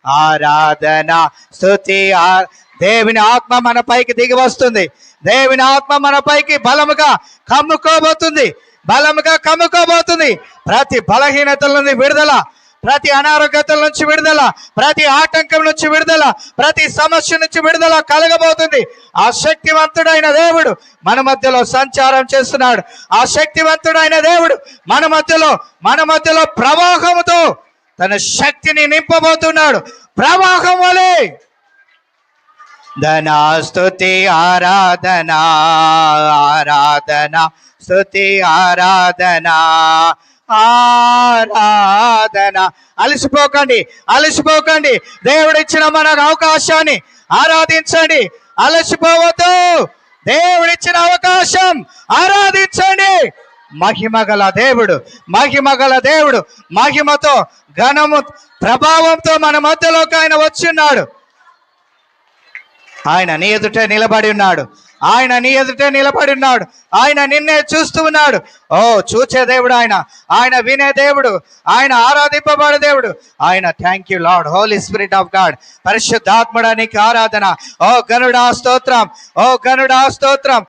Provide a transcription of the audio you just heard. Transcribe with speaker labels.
Speaker 1: ఆరాధన స్తుతి. దేవుని ఆత్మ మన పైకి దిగి వస్తుంది. దేవుని ఆత్మ మన పైకి బలముగా కమ్ముకోబోతుంది. ప్రతి బలహీనతల నుండి విడుదల, ప్రతి అనారోగ్యతల నుంచి విడుదల, ప్రతి ఆటంకం నుంచి విడుదల, ప్రతి సమస్య నుంచి విడుదల కలగబోతుంది. ఆ శక్తివంతుడైన దేవుడు మన మధ్యలో సంచారం చేస్తున్నాడు. ఆ శక్తివంతుడైన దేవుడు మన మధ్యలో ప్రవాహముతో తన శక్తిని నింపబోతున్నాడు. ప్రవాహం వలె ధనా స్తుతి ఆరాధన, ఆరాధన స్తుతి ఆరాధన, ఆరాధన. అలసిపోకండి. దేవుడిచ్చిన మన అవకాశాన్ని ఆరాధించండి. అలసిపోవద్దు. దేవుడిచ్చిన అవకాశం ఆరాధించండి. మహిమగల దేవుడు మహిమతో ఘనము ప్రభావంతో మన మధ్యలోకి ఆయన వచ్చిన్నాడు. ఆయన నీ ఎదుటే నిలబడి ఉన్నాడు. ఆయన నిన్నే చూస్తూ ఉన్నాడు. చూచే దేవుడు ఆయన వినే దేవుడు, ఆయన ఆరాధింపబడే దేవుడు ఆయన. Thank you Lord, Holy Spirit of God. పరిశుద్ధాత్ముడా నీకు ఆరాధన. ఓ గనుడా స్తోత్రం.